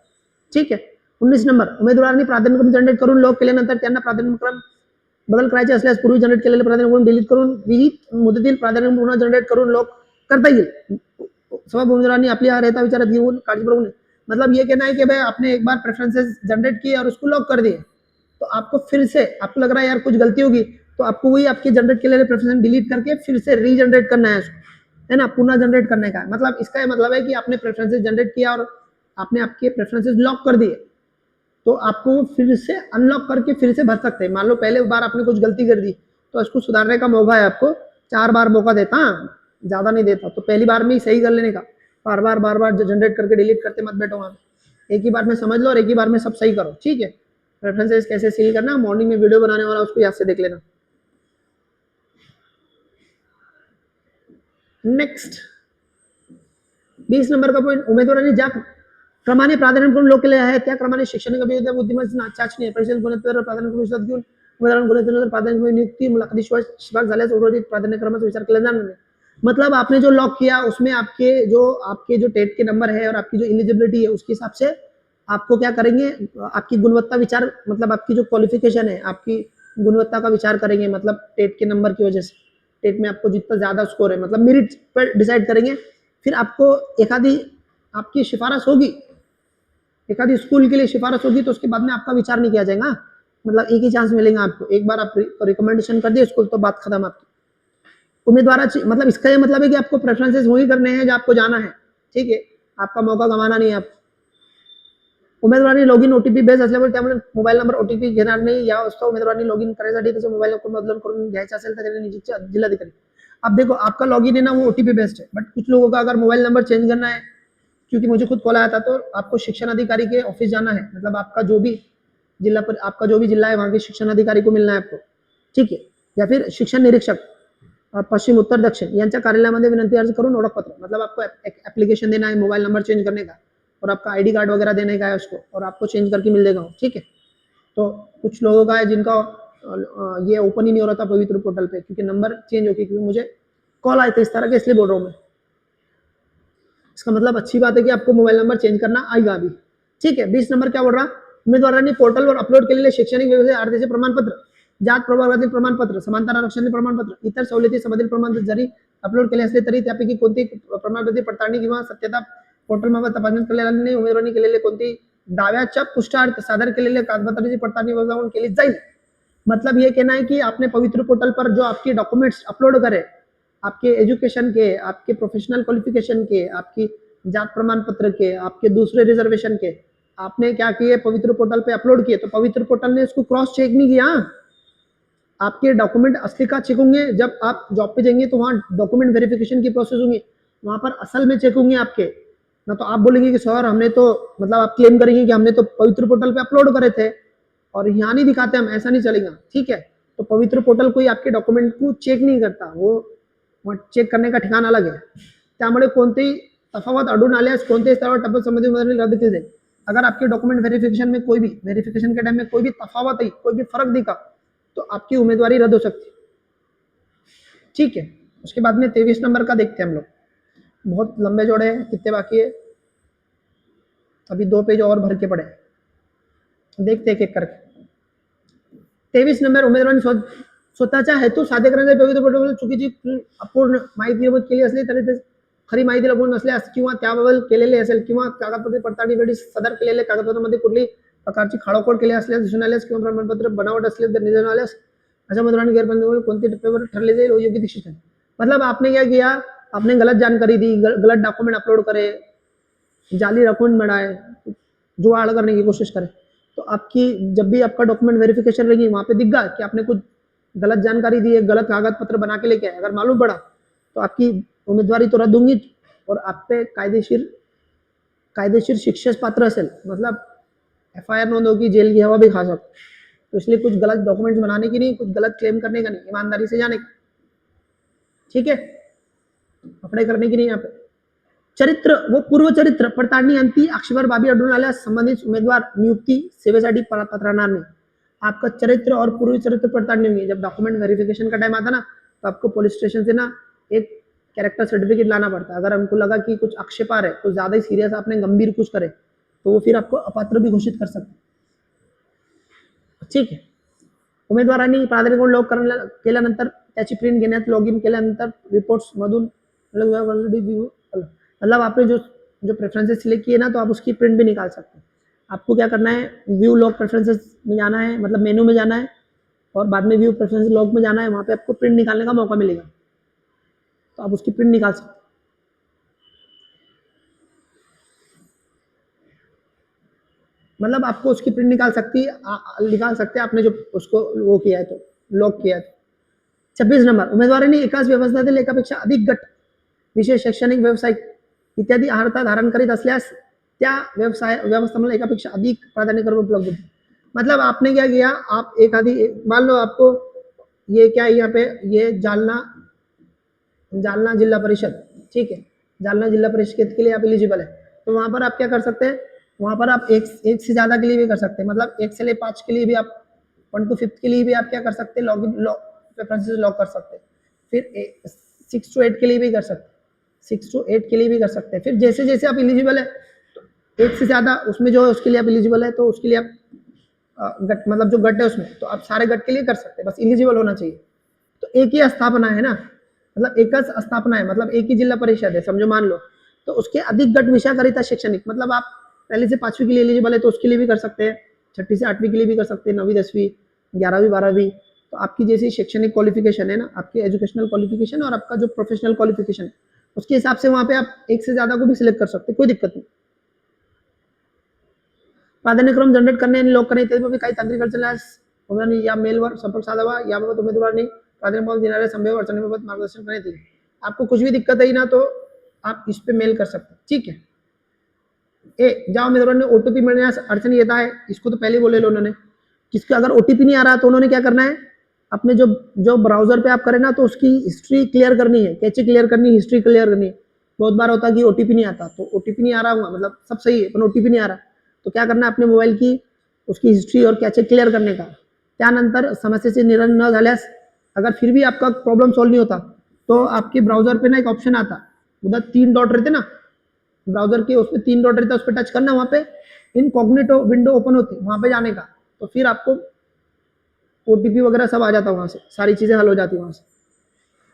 ठीक है। 19 नंबर, उमेदवारांनी प्राधान्यक्रम जनरेट करून लॉक केल्यानंतर त्यांना प्राधान्यक्रम बदल करायचे असल्यास पूर्वी जनरेट केलेले प्राधान्यक्रम डिलीट करून विहित मुदतीत प्राधान्यक्रम पुन्हा जनरेट करून लॉक करता येईल। सब उम्मीदवारांनी अपनी अर्हता विचारात घेऊन काळजीपूर्वक, मतलब ये कहना है कि भाई आपने एक बार प्रेफरेंसेस जनरेट किए और उसको लॉक कर दिए, तो आपको फिर से आपको लग रहा है यार कुछ गलती होगी, तो आपको वही आपके जनरेट के लिए प्रेफरेंस डिलीट करके फिर से रीजनरेट करना है उसको, है ना, पुनः जनरेट करने का है। मतलब इसका मतलब है कि आपने प्रेफरेंसेस जनरेट किया और आपने आपके प्रेफरेंसेस लॉक कर दिए, तो आपको फिर से अनलॉक करके फिर से भर सकते हैं। मान लो पहले बार आपने कुछ गलती कर दी तो उसको सुधारने का मौका है, आपको 4 बार मौका देता, ज्यादा नहीं देता, तो पहली बार में ही सही कर लेने का। बार बार जनरेट करके डिलीट करते मत बैठो वहां, एक ही बार में समझ लो और एक ही बार में सब सही करो, ठीक है। प्रेफरेंसेस कैसे सील करना, मॉर्निंग में वीडियो बनाने वाला उसको याद से देख लेना। नेक्स्ट 20 नंबर का पॉइंट, उमेदवारांनी ज्या क्रमाने प्राधान्यक्रम लॉक केले आहे त्या क्रमाने शैक्षणिक अभियोग्यता बुद्धिमत्ता चाचणी परीक्षेत गुणवत्तेवर प्राधान्यक्रम विचारात घेऊन उमेदवारांना गुणवत्तेनुसार प्राधान्यक्रम नियुक्ती मुलाखतीशिवाय शिफारस झाल्यास उर्वरित प्राधान्यक्रमाचा विचार केला जाणार नाही। मतलब आपने जो लॉक किया उसमें आपके जो टेट के नंबर है और आपकी जो एलिजिबिलिटी है उसके हिसाब से आपको क्या करेंगे, आपकी गुणवत्ता विचार मतलब आपकी जो क्वालिफिकेशन है आपकी गुणवत्ता का विचार करेंगे, मतलब टेट के नंबर की वजह से टेट में आपको जितना ज्यादा स्कोर है मतलब मेरिट पर डिसाइड करेंगे। फिर आपको एखादी आपकी सिफारिश होगी, एखादी स्कूल के लिए सिफारिश होगी तो उसके बाद में आपका विचार नहीं किया जाएगा, मतलब एक ही चांस मिलेगा आपको, एक बार आप रिकमेंडेशन कर दिए स्कूल तो बात खत्म आपकी। उम्मीदवाराची मतलब इसका ये मतलब है कि आपको प्रेफरेंसेस वही करने हैं जो आपको जाना है, ठीक है, आपका मौका गंवाना नहीं है आपको। उमेदवारांनी लॉगिन ओटीपी बेस असल्यामुळे त्यामुळे मोबाईल नंबर ओटीपी घेणार नाही, या अवस्था उमेदवारांनी लॉगिन करायसाठी त्याचा मोबाईल नंबर बदलून करून घ्यायचा असेल तर त्याने निजीचे जिल्हाधिकारी। अब देखो आपका लॉगिन है ना वो ओटीपी बेस्ड है, बट कुछ लोगों का अगर मोबाइल नंबर चेंज करना है, क्योंकि मुझे खुद कॉल आया था, तो आपको शिक्षण अधिकारी के ऑफिस जाना है, मतलब आपका जो भी आपका जो भी जिला है वहां के शिक्षण अधिकारी को मिलना है आपको, ठीक है, या फिर शिक्षण निरीक्षक पश्चिम उत्तर दक्षिण यांच्या कार्यालयामध्ये विनंती अर्ज करून ओळखपत्र, मतलब आपको एप्लीकेशन देना है मोबाइल नंबर चेंज करने का और आपका आईडी कार्ड वगैरह देने का है उसको, और आपको चेंज करके मिल देगा, ठीक है। तो कुछ लोगों का है जिनका ये ओपन ही नहीं हो रहा था पवित्र पोर्टल पे क्योंकि नंबर चेंज हो गया, क्योंकि मुझे कॉल आए थे इस तरह के, इसलिए बोल रहा हूँ मैं। इसका मतलब अच्छी बात है कि आपको मोबाइल नंबर चेंज करना आएगा अभी, ठीक है। 20 नंबर क्या बोल रहा, उमेदवारांनी पोर्टलवर अपलोड केलेले शैक्षणिक व्यवसाय अर्हतेचे प्रमाणपत्र, जात प्रभागातील प्रमाणपत्र, समांतर आरक्षणाचे प्रमाणपत्र, इतर सवलती संबंधित प्रमाणपत्र जरी अपलोड केले असले तरी त्यापैकी कोणतेही प्रमाणपत्र पडताळणी किंवा सत्यता पोर्टलमार्फत तपासणी केलेल्या नाही, उमेदवारांनी केलेले कोणतेही दाव्याच्या पुष्टार्थ सादर केलेले कागदपत्रांची पडताळणी जाऊन केली जाईल। मतलब ये कहना है कि आपने पवित्र पोर्टल पर जो आपके डॉक्यूमेंट्स अपलोड करे, आपके एजुकेशन के, आपके प्रोफेशनल क्वालिफिकेशन के, आपकी जात प्रमाण पत्र के, आपके दूसरे रिजर्वेशन के, आपने क्या किए पवित्र पोर्टल पे अपलोड किए, तो पवित्र पोर्टल ने इसको क्रॉस चेक नहीं किया। आपके डॉक्यूमेंट असली का चेक होंगे, जब आप जॉब पे जाएंगे तो वहाँ डॉक्यूमेंट वेरिफिकेशन की प्रोसेस होंगी, वहां पर असल में चेक होंगे आपके, ना तो आप बोलेंगे कि सर हमने तो मतलब आप क्लेम करेंगे कि हमने तो पवित्र पोर्टल पे अपलोड करे थे और यहाँ नहीं दिखाते हम, ऐसा नहीं चलेगा, ठीक है। तो पवित्र पोर्टल कोई आपके डॉक्यूमेंट को चेक नहीं करता, वो चेक करने का ठिकाण अलग आहे, त्यामुळे कोणतेही तफावत आढळून आल्यास कोणत्याही स्तरावर टप्प्यात संबंधित उमेदवारी रद्द केली जाईल। अगर आपके डॉक्यूमेंट वेरिफिकेशन में कोई भी वेरिफिकेशन के टाइम में कोई भी तफावत आई, कोई भी फर्क दिखा, तो आपकी उम्मीदवारी रद्द हो सकती है, ठीक है। उसके बाद में 23 नंबर का देखते हैं हम लोग, बहुत लंबे जोड़े हैं, कितने बाकी है, अभी 2 पेज और भर के पड़े, देखते एक एक करके। 23 नंबर, उमेदवारांनी स्वतःच्या हेतू साध्य करण्यासाठी पवित्र पोर्टलवर चुकीची अपूर्ण माहिती नमूद केली असली तरी ते खरी माहिती लपवून नसल्यास किंवा त्याबाबत केलेले असेल किंवा कागदपत्र पडताळणीवेळी सदर केलेल्या कागदपत्रांमध्ये कुठली प्रकारची खाळोखोड केली असल्यास दिसून आल्यास किंवा प्रमाणपत्र बनावट असले तर निधन आल्यास अशा उमेदवारांनी गैरबंदीमुळे कोणत्या टप्प्यावर ठरले जाईल वो योग्य दिशा है। मतलब आपने क्या किया, आपने गलत जानकारी दी, गलत डॉक्यूमेंट अपलोड करे, जाली डॉक्यूमेंट बनाए, जुगाड़ करने की कोशिश करें, तो आपकी जब भी आपका डॉक्यूमेंट वेरिफिकेशन रहेगी वहाँ पे दिख गया कि आपने कुछ गलत जानकारी दी है, गलत कागज पत्र बना के लेके आए, अगर मालूम पड़ा तो आपकी उम्मीदवारी तो रद्द होंगी और आप पे कायदेशीर शिक्षेस पात्र असेल, मतलब FIR नोंद होगी, जेल की हवा भी खा सकते। तो इसलिए कुछ गलत डॉक्यूमेंट्स बनाने की नहीं, कुछ गलत क्लेम करने का नहीं, ईमानदारी से जाने का, ठीक है, अप्लाई करने की नहीं यहाँ पे। चरित्र व पूर्व चरित्र पडताळणी अंती आक्षेपार बाबी आढळून आल्यास संबंधित उमेदवार नियुक्ती सेवेसाठी पात्र राहणार नाही। आपका चरित्र और पूर्व चरित्र पडताळणी होगी। जब डॉक्यूमेंट वेरिफिकेशन का टाइम आता ना, तो आपको पुलिस स्टेशन से ना एक कैरेक्टर सर्टिफिकेट लाना पड़ता है। अगर हमको लगा कि कुछ आक्षेपार है, कुछ ज्यादा ही सीरियस आपने गंभीर कुछ करे, तो वो फिर आपको अपात्र भी घोषित कर सकते, ठीक है। उमेदवारांनी प्राधान्य लॉग केल्यानंतर त्याची प्रिंट घेण्यात, लॉग इन केल्यानंतर रिपोर्ट्स मधून मतलब आपने जो जो प्रेफरेंसेस सिलेक्ट किए ना, तो आप उसकी प्रिंट भी निकाल सकते हैं। आपको क्या करना है, व्यू लॉग प्रेफरेंसेस में जाना है, मतलब मेनू में जाना है और बाद में व्यू प्रेफरेंसेस लॉग में जाना है, वहाँ पे आपको प्रिंट निकालने का मौका मिलेगा, तो आप उसकी प्रिंट निकाल सकते हैं। मतलब आपको उसकी प्रिंट निकाल सकते हैं आपने जो उसको वो किया है तो लॉग किया है। 26 नंबर, उमेदवारांनी एकाच व्यवस्थेतील एकापेक्षा अधिक गट विशेष शैक्षणिक व्यावसायिक इत्यादी अर्हता धारण करीत असल्यास त्या व्यवस्थापनाला एकापेक्षा अधिक प्राधान्यक्रम उपलब्ध होते। मतलब आपने क्या किया, आप एक आधी मान लो आपको ये क्या है, यहाँ पे ये जालना जिला परिषद, ठीक है, जालना जिला परिषद के लिए आप एलिजिबल है, तो वहां पर आप क्या कर सकते हैं, वहां पर आप एक से ज्यादा के लिए भी कर सकते हैं, मतलब 1 से ले 5 के लिए भी आप 1 to 5 के लिए भी आप क्या कर सकते हैं, लॉगिन प्रेफरेंसेस लॉक कर सकते हैं। फिर 6 to 8 के लिए भी कर सकते हैं, 6 to 8 के लिए भी कर सकते हैं। फिर जैसे जैसे आप एलिजिबल है, तो एक से ज्यादा उसमें जो है उसके लिए आप एलिजिबल है, तो उसके लिए आप गट मतलब जो गट है उसमें, तो आप सारे गट के लिए कर सकते हैं, बस एलिजिबल होना चाहिए। तो एक ही स्थापना है ना, मतलब एकच स्थापना है, मतलब एक ही जिला परिषद है, समझो मान लो, तो उसके अधिक गट विषयाकरिता शैक्षणिक, मतलब आप पहले से 5वीं के लिए एलिजिबल है तो उसके लिए भी कर सकते हैं, 6ठी से 8वीं के लिए भी कर सकते हैं, 9वीं 10वीं 11वीं 12वीं, तो आपकी जैसी शैक्षणिक क्वालिफिकेशन है ना, आपकी एजुकेशनल क्वालिफिकेशन और आपका जो प्रोफेशनल क्वालिफिकेशन है, उसके हिसाब से वहां पे आप एक से ज्यादा को भी सिलेक्ट कर सकते, कोई दिक्कत नहीं। प्राधान्यक्रम जनरेट करणे आणि लॉक करणे इत्यादीबाबत काही तांत्रिक अडचणी आल्यास उमेदवारांनी या मेलवर संपर्क साधावा, याबाबत उमेदवारांनी प्राधान्यक्रम देणाऱ्या संभाव्य अडचणीबाबत मार्गदर्शन करण्यात येईल। आपको कुछ भी दिक्कत आई ना, तो आप इस पे मेल कर सकते हैं, ठीक है। ज्या उम्मीदवारांनी ओटीपी मिळण्यास अडचणी येत आहे, इसको तो पहले बोले उन्होंने, किसका अगर ओटीपी नहीं आ रहा तो उन्होंने क्या करना है, अपने जो जो ब्राउजर पे आप करें ना, तो उसकी हिस्ट्री क्लियर करनी है, कैसे क्लियर करनी है, हिस्ट्री क्लियर करनी है। बहुत बार होता है कि ओटीपी नहीं आता, तो ओटीपी नहीं आ रहा होगा, मतलब सब सही है पर ओटीपी नहीं आ रहा, तो क्या करना है, अपने मोबाईल की उसकी हिस्ट्री और कैचे क्लियर करने का। त्यानंतर समस्येचे निराकरण न झाल्यास, अगर फिर भी आपका प्रॉब्लम सॉल्व नहीं होता, तो आपके ब्राउजर पे ना एक ऑप्शन आता, उधर 3 डॉट रहते ना ब्राउजर के, उसमें 3 डॉट रहता है, उस पर टच करना, वहां पे इनकॉग्निटो विंडो ओपन होती है, वहां पे जाने का, तो फिर आपको ओटीपी वगैरह सब आ जाता है, वहां से सारी चीजें हल हो जाती है वहां से,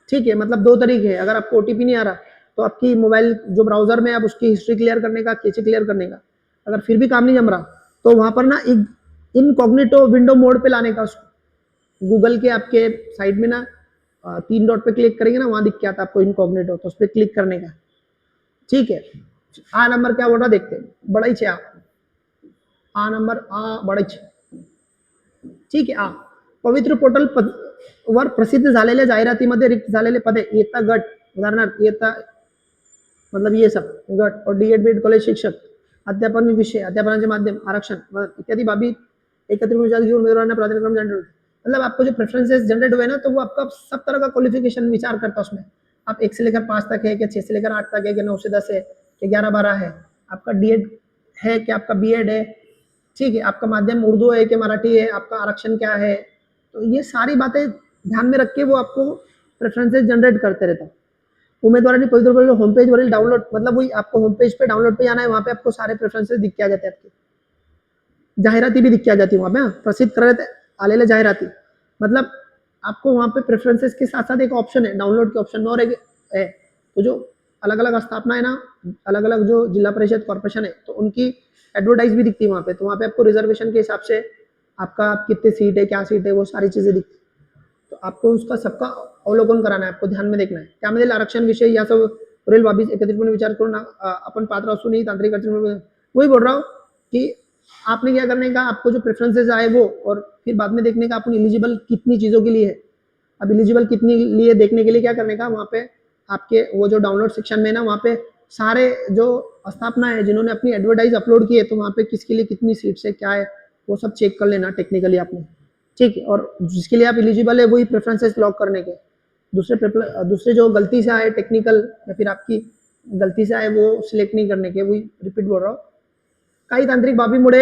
ठीक है। मतलब 2 तरीके हैं, अगर आपको ओटीपी नहीं आ रहा तो आपकी मोबाइल जो ब्राउजर में आप उसकी हिस्ट्री क्लियर करने का, कैचे क्लियर करने का, अगर फिर भी काम नहीं जम रहा तो वहां पर ना इनकॉग्निटो विंडो मोड पे लाने का उसको। गूगल के आपके साइड में ना 3 डॉट पे क्लिक करेंगे ना, वहां दिख के आता आपको इनकॉग्निटो, तो उस पर क्लिक करने का, ठीक है। आ नंबर क्या बोल रहा देखते हैं, बड़ा ही आ नंबर बड़ा ही, ठीक आहे। पवित्र पोर्टल वर प्रसिद्ध झालेल्या जाहिरातीमध्ये रिक्त झालेले पदे, इयत्ता गट, उदाहरणार्थ इयत्ता मतलब ये सब गट और डीएड बीएड कॉलेज शिक्षक, अध्यापन विषय, अध्यापनाचे माध्यम, आरक्षण इत्यादि बाबी एकत्रित विचार घेऊन उमेदवारांना प्राधान्यक्रम जनरेट होते। मतलब आपको जो प्रेफरेंसेस जनरेट हुए ना, तो वो आपका सब तरह का क्वालिफिकेशन विचार करता है उसमें, आप 1 से लेकर 5 तक है, क्या 6 से लेकर 8 तक है, क्या 9 से 10 है, क्या 11-12 है, आपका डीएड है, क्या आपका बीएड है, ठीक है, आपका माध्यम उर्दू है कि मराठी है, आपका आरक्षण क्या है, तो ये सारी बातें ध्यान में रख के वो आपको प्रेफरेंसेस जनरेट करते रहता है। उम्मीदवारांनी पवित्र होम पेज वरील डाउनलोड, मतलब वही आपको होम पेज पे डाउनलोड पे जाना है, वहां पे आपको सारे प्रेफरेंसेस दिख के आ जाते हैं, आपकी जाहिराती भी दिख के आ जाती है वहां पे, प्रसिद्ध करत आलेल्या जाहिराती, मतलब आपको वहां पे प्रेफरेंसेस के साथ साथ एक ऑप्शन है डाउनलोड के ऑप्शन में, और एक है तो जो अलग अलग स्थापना है ना, अलग अलग जो जिला परिषद कॉर्पोरेशन है, तो उनकी एडवर्टाइज भी दिखती है वहां पे, तो वहां पे आपको रिजर्वेशन के हिसाब से आपका कितने सीट है, क्या सीट है, वो सारी चीजें दिखती, तो आपको उसका सबका अवलोकन कराना है, आपको ध्यान में देखना है, त्यामध्ये आरक्षण विषय या सब पुढील बाबी एकत्रितपणे विचार करून अपन पात्र असूनही तांत्रिक अडचण, वही बोल रहा हूँ कि आपने क्या करने का, आपको जो प्रेफरेंसेस आए वो, और फिर बाद में देखने का अपन एलिजिबल कितनी चीज़ों के लिए है। अब एलिजिबल कितनी लिए देखने के लिए क्या करने का, वहाँ पे आपके वो जो डाउनलोड सेक्शन में ना, वहाँ पे सारे जो स्थापना है जिन्होंने अपनी एडवर्टाइज अपलोड की है, तो वहाँ पे किसके लिए कितनी सीट्स है, क्या है, वो सब चेक कर लेना टेक्निकली आपने, ठीक है। और जिसके लिए आप एलिजिबल है वही प्रेफरेंसेस लॉक करने के। दूसरे जो गलती से आए टेक्निकल या फिर आपकी गलती से आए वो सिलेक्ट नहीं करने के, वही रिपीट बोल रहा हूँ। काही तांत्रिक बाबीमुळे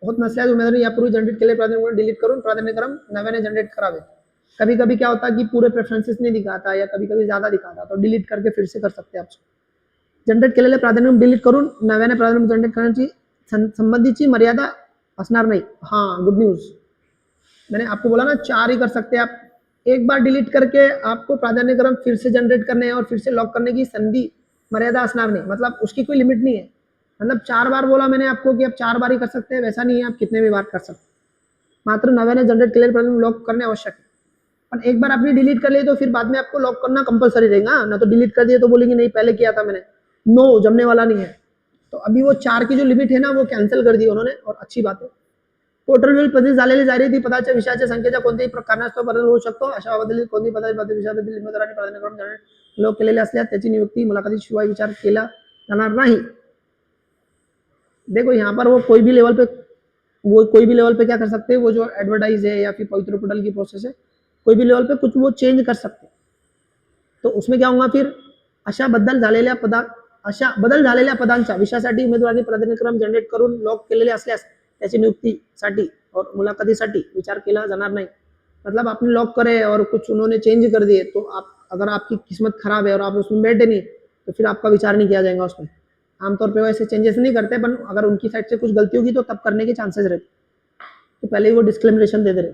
होत नसल्यास उमेदवारी यापूर्वी जनरेट केलेले प्राधान्यक्रम डिलीट करून प्राधान्यक्रम नव्याने जनरेट करावे। कभी कभी क्या होता है कि पूरे प्रेफरेंसेस नहीं दिखाता या कभी कभी ज्यादा दिखाता, तो डिलीट करके फिर से कर सकते हैं आप। जनरेट केलेले प्राधान्यक्रम डिलीट करून नव्याने प्राधान्यक्रम जनरेट करण्याची संबंधीची मर्यादा असणार नाही। हाँ, गुड न्यूज, मैंने आपको बोला ना 4 ही कर सकते हैं आप। एक बार डिलीट करके आपको प्राधान्यक्रम फिर से जनरेट करने और फिर से लॉक करने की संधि मर्यादा असणार नहीं, मतलब उसकी कोई लिमिट नहीं है। मतलब 4 बार बोला मैंने आपको कि आप 4 बार ही कर सकते हैं, वैसा नहीं है, आप कितने भी बार कर सकते हैं। मात्र नव्याने जनरेट केलेले प्राधान्यक्रम लॉक करने आवश्यक है। पर एक बार आपने डिलीट कर लिए तो फिर बाद में आपको लॉक करना कंपलसरी रहेगा ना, तो डिलीट कर दिए तो बोलेंगे नहीं पहले किया था मैंने, नो, जमने वाला नहीं है। तो अभी वो 4 की जो लिमिट है ना वो कैंसिल कर दी उन्होंने, और अच्छी बात है। पोर्टलवरील प्रसिद्ध झालेली जाहिराती पदाच्या विषयाच्या संख्येच्या कोणत्याही कारणास्तव बदल होऊ शकतो। अशा बदल कोणत्याही पदाच्या विषयाबद्दल उमेदवारांनी प्राधान्यक्रम जनरेट लॉक केलेले असल्यास त्याची नियुक्ती मुलाखतीशिवाय विचार केला जाणार नाही। देखो यहाँ पर वो कोई भी लेवल पे क्या कर सकते हैं, वो जो एडवर्टाइज है या फिर पवित्र पोर्टल की प्रोसेस है, कोई भी लेवल पे कुछ वो चेंज कर सकते हैं। तो उसमें क्या होगा फिर, अशा बदल झालेल्या पदांच्या विषयासाठी उमेदवारांनी प्राधान्यक्रम जनरेट करून लॉक केलेले असल्यास त्याची नियुक्तीसाठी और मुलाकातीसाठी विचार केला जाणार नाही। मतलब आपने लॉक करे और कुछ उन्होंने चेंज कर दिए, तो आप अगर आपकी किस्मत खराब है और आप उसमें बैठे नहीं, तो फिर आपका विचार नहीं किया जाएगा उसमें। आमतौर पर वैसे चेंजेस नहीं करते, पर अगर उनकी साइड से कुछ गलती होगी तो तब करने के चांसेस रहते, तो पहले ही वो डिस्क्लेमरेशन दे दे रहे,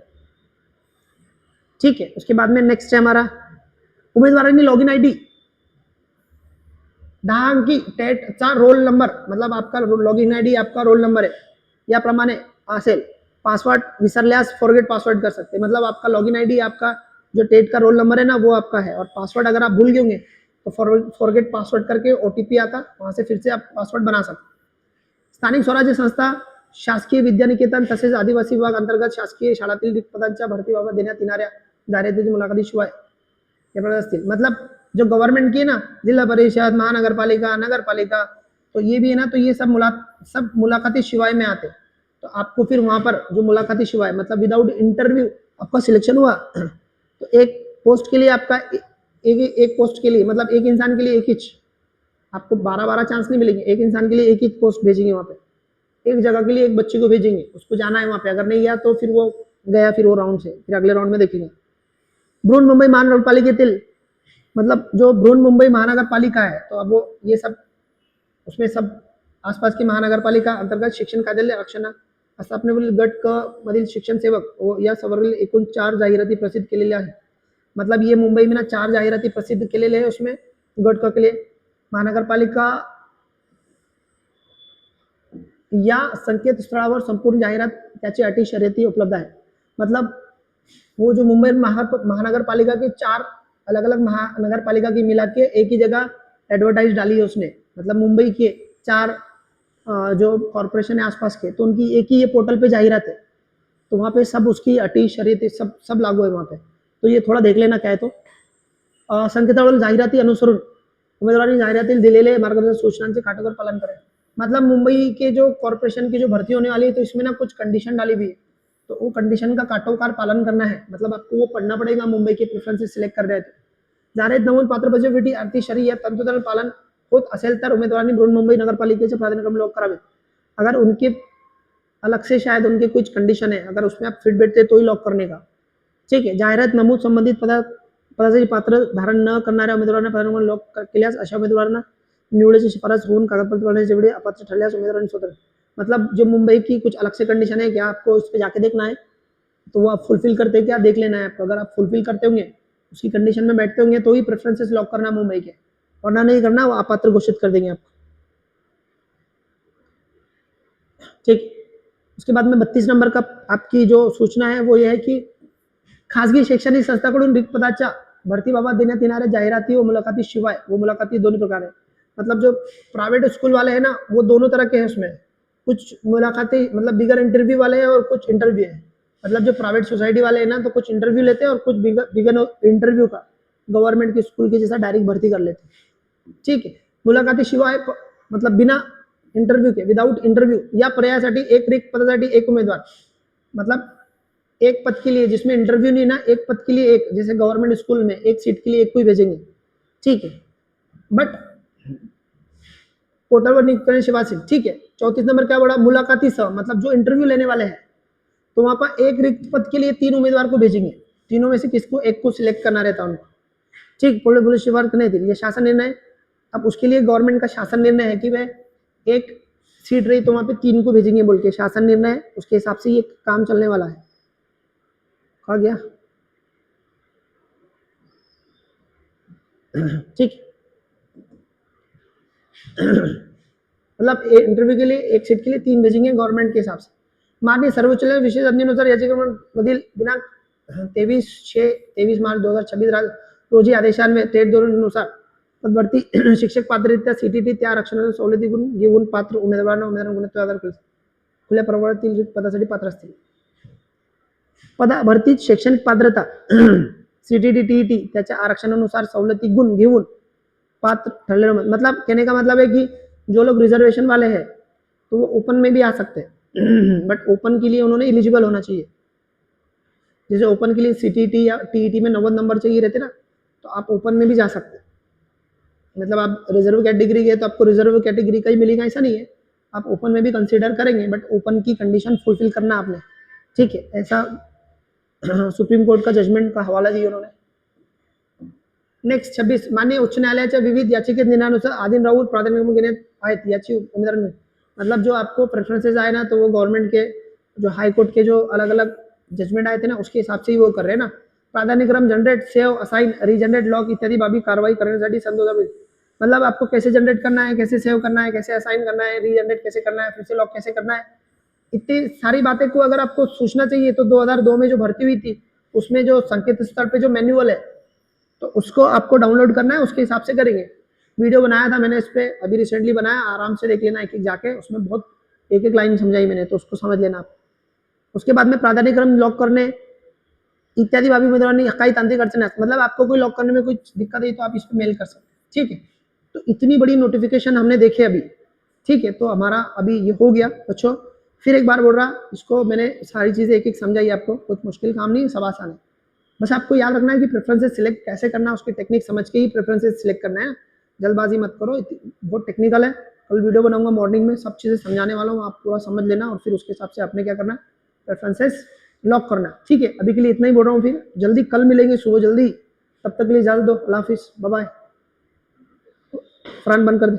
ठीक है। उसके बाद में नेक्स्ट है हमारा, उमेदवारांनी लॉगिन आयडी 10 अंकी टेटचा रोल नंबर, मतलब आपका लॉगिन आयडी आपका रोल नंबर है, याप्रमाणे असेल। पासवर्ड विसरल्यास फॉरगेट पासवर्ड कर सकते हैं, मतलब आपका लॉगिन आईडी आपका जो टेट का रोल नंबर है ना वो आपका है, और पासवर्ड अगर आप भूल गए होंगे तो फॉरगेट पासवर्ड करके ओटीपी आता, वहां से फिर से आप पासवर्ड बना सकते। स्थानिक स्वराज्य संस्था, शासकीय विद्यानिकेतन तसेच आदिवासी विभाग अंतर्गत शासकीय शाळांतील रिक्त पदांच्या भरतीबाबत देण्यात येणाऱ्या जाहिरातीची मुलाखतीशिवाय असतील। मतलब जो गवर्नमेंट की है ना, जिला परिषद, महानगरपालिका, नगरपालिका, तो ये भी है ना, तो ये सब मुलाकाती शिवाय में आते। तो आपको फिर वहां पर जो मुलाकाती शिवाय मतलब विदाउट इंटरव्यू आपका सिलेक्शन हुआ, तो एक पोस्ट के लिए आपका एक पोस्ट के लिए मतलब एक इंसान के लिए एक ही, आपको 12 चांस नहीं मिलेंगे, एक इंसान के लिए एक ही पोस्ट भेजेंगे वहां पे, एक जगह के लिए एक बच्चे को भेजेंगे, उसको जाना है वहां पे, अगर नहीं गया तो फिर वो गया, फिर वो राउंड से फिर अगले राउंड में देखेंगे। बृहन्मुंबई महानगरपालिकेतील, मतलब जो बृहन्मुंबई महानगरपालिका है, तो अब वो ये सब उसमें सब आसपास की महानगरपालिका अंतर्गत शिक्षण कार्यालय रक्षणा स्थापनेवरील गट क मधील शिक्षण सेवक या सवरील एकूण 4 जाहिराती प्रसिद्ध केलेल्या आहेत। मतलब ये मुंबई में ना 4 जाहिराती प्रसिद्ध केलेले आहे उसमें गट क के लिए। महानगरपालिका या संकेतस्थळावर संपूर्ण जाहिरात त्याची अटी शर्यती उपलब्ध आहे। मतलब वो जो मुंबई महानगरपालिका के 4 अलग अलग महानगरपालिका की मिला के एक ही जगह एडवर्टाइज डाली है उसने, मतलब मुंबई के 4 जो कॉरपोरेशन है आसपास के, तो उनकी एक ही ये पोर्टल पे जाहिरात है, तो वहाँ पे सब उसकी अटी शर्यती सब लागू है वहाँ पे, तो ये थोड़ा देख लेना क्या है। तो संकेतावरील जाहिराती अनुसरून उमेदवारांनी जाहिरातील दिलेले मार्गदर्शक सूचनांचे काटेकोर पालन करें। मतलब मुंबई के जो कॉरपोरेशन की जो भर्ती होने वाली है, तो इसमें ना कुछ कंडीशन डाली हुई है, तो वो कंडीशन का काटोकार पालन करना है। मतलब आपको वो पढ़ना पड़ेगा, मुंबई के प्रेफरन्सेस सिलेक्ट कर रहे थे। जाहिरात नमूद पात्र बजेट अटी शर्ती या तंतोतंत्र पालन होत असेल तर उमेदवारांनी बृहन्मुंबई नगरपालिकेचे प्राधान्यक्रम लॉक करावे। अगर उनके अलग से शायद उनके कुछ कंडीशन है, अगर उसमें आप फिट बैठते तो ही लॉक करने का, ठीक है। जाहिरात नमूद संबंधित पदाचे पात्र धारण न करणाऱ्या उमेदवारांना प्राधान्यक्रम लॉक केल्यास अशा उमेदवारांना निवडीची शिफारस होऊन कागदपत्र भरण्याच्या वेळी अपात्र ठरल्यास उमेदवारांनी स्वतः, मतलब जो मुंबई की कुछ अलग से कंडीशन है, क्या आपको इस पे जाके देखना है, तो वो आप फुलफिल करते हैं क्या देख लेना है आपको। अगर आप फुलफिल करते होंगे, उसकी कंडीशन में बैठते होंगे, तो ही प्रेफरेंसेस लॉक करना मुंबई के, वरना नहीं करना, वो अपात्र घोषित कर देंगे आपको, ठीक। उसके बाद में 32 नंबर का आपकी जो सूचना है वो ये है कि खासगी शैक्षणिक संस्थाकडून रिक्त पदाच्या भरती बाबत देण्यात येणाऱ्या जाहिराती व मुलाकाती शिवाय, वो मुलाकाती दोन्ही प्रकार है, मतलब जो प्राइवेट स्कूल वाले हैं ना वो दोनों तरह के हैं उसमें, कुछ मुलाकाती मतलब बिगर इंटरव्यू वाले हैं और कुछ इंटरव्यू है, मतलब जो प्राइवेट सोसाइटी वाले हैं ना तो कुछ इंटरव्यू लेते हैं और कुछ बिगर इंटरव्यू का गवर्नमेंट के स्कूल के जैसा डायरेक्ट भर्ती कर लेते हैं, ठीक है। मुलाकाती शिवाय मतलब बिना इंटरव्यू के, विदाउट इंटरव्यू या पर्यायासाठी एक रिक्त पदासाठी एक उमेदवार, मतलब एक पद के लिए जिसमें इंटरव्यू नहीं ना, एक पद के लिए एक, जैसे गवर्नमेंट स्कूल में एक सीट के लिए एक को ही भेजेंगे, ठीक है। बट पोर्टल पर नियुक्त करने शिवाय, ठीक है। 34 नंबर क्या बोला, मुलाकाती सह, मतलब जो इंटरव्यू लेने वाले हैं तो वहां पर एक रिक्त पद के लिए 3 उम्मीदवार को भेजेंगे, तीनों में से किसको एक को सिलेक्ट करना रहता है उनको, ठीक। पुलिस शिफारस नहीं थी, ये शासन निर्णय, अब उसके लिए गवर्नमेंट का शासन निर्णय है कि वह एक सीट रही तो वहां पे 3 को भेजेंगे बोल के शासन निर्णय है, उसके हिसाब से ये काम चलने वाला है। कहा गया, ठीक। मतलब इंटरव्यू के लिए एक सीट के लिए 3 भेजेंगे गवर्नमेंट के हिसाब से। माननीय सर्वोच्च न्यायालय विशेष अधिनियमानुसार याचिकामधील दिनांक 23 मार्च 2026 रोजी आदेशान्वये 2 नुसार पदभरती शिक्षक पात्रता सीटीटी त्या आरक्षणाच्या सवलती घेऊन पात्र उमेदवारांना गुणोत्तर आधार खुल्या प्रवर्गातील रिक्त पदासाठी पात्र असतील। पदाभरतीत शैक्षणिक पात्रता सीटीटी टीईटी त्याच्या आरक्षणानुसार सवलती गुण घेऊन पात्र ठरले, मतलब कहने का मतलब है कि जो लोग रिजर्वेशन वाले हैं तो वो ओपन में भी आ सकते हैं बट ओपन के लिए उन्होंने एलिजिबल होना चाहिए, जैसे ओपन के लिए सीटीटी या टीईटी में 90 नंबर चाहिए रहते ना, तो आप ओपन में भी जा सकते हैं, मतलब आप रिजर्व कैटेगरी के तो आपको रिजर्व कैटेगरी का ही मिलेगा ऐसा नहीं है, आप ओपन में भी कंसीडर करेंगे बट ओपन की कंडीशन फुलफिल करना आपने, ठीक है। ऐसा सुप्रीम कोर्ट का जजमेंट का हवाला दिया उन्होंने। नेक्स्ट 26 माननीय उच्च न्यायालयाच्या विविध याचिकेत निर्णयानुसार आदिन राऊत प्राधान्य घेण्यात आहेत याची उमेदवारांनी, मतलब जो आपको प्रेफरेंसेज आए ना तो वो गवर्नमेंट के जो हाई कोर्ट के जो अलग अलग जजमेंट आए थे ना उसके हिसाब से ही वो कर रहे हैं ना। प्राधान्यक्रम generate save assign regenerate lock इत्यादि बाबी कार्रवाई करण्यासाठी सन 2020, मतलब आपको कैसे जनरेट करना है, कैसे सेव करना है, कैसे असाइन करना है, रीजनरेट कैसे करना है, फिर से लॉक कैसे करना है, इतनी सारी बातें को अगर आपको सूचना चाहिए तो 2002 में जो भर्ती हुई थी उसमें जो संकेत स्तर पे जो मैन्युअल है तो उसको आपको डाउनलोड करना है, उसके हिसाब से करेंगे। वीडियो बनाया था मैंने इस पे, अभी रिसेंटली बनाया, आराम से देख लेना एक एक जाके, उसमें बहुत एक एक लाइन समझाई मैंने, तो उसको समझ लेना आप। उसके बाद में प्राधान्यक्रम लॉक करने इत्यादि बाबी उम्मीदवारांनी काही तांत्रिक अडचणी असतात, मतलब आपको कोई लॉक करने में कुछ दिक्कत है तो आप इस पर मेल कर सकते हैं, ठीक है। तो इतनी बड़ी नोटिफिकेशन हमने देखे अभी, ठीक है। तो हमारा अभी ये हो गया बच्चों, फिर एक बार बोल रहा, इसको मैंने सारी चीज़ें एक एक समझाई आपको, कुछ मुश्किल काम नहीं, सब आसान है। बस आपको याद रखना है कि प्रेफरेंसेस सिलेक्ट कैसे करना है, उसकी टेक्निक समझ के ही प्रेफरेंसेस सिलेक्ट करना है, जल्दबाजी मत करो, बहुत टेक्निकल है। कल वीडियो बनाऊंगा मॉर्निंग में, सब चीज़ें समझाने वाला हूँ, आप पूरा समझ लेना और फिर उसके हिसाब से आपने क्या करना है, प्रेफरेंसेस लॉक करना, ठीक है। अभी के लिए इतना ही बोल रहा हूँ, फिर जल्दी कल मिलेंगे सुबह जल्दी, तब तक के लिए इजाज़त दो, अल्लाह हाफिज़, बाय बाय। फरहान बंद कर दे।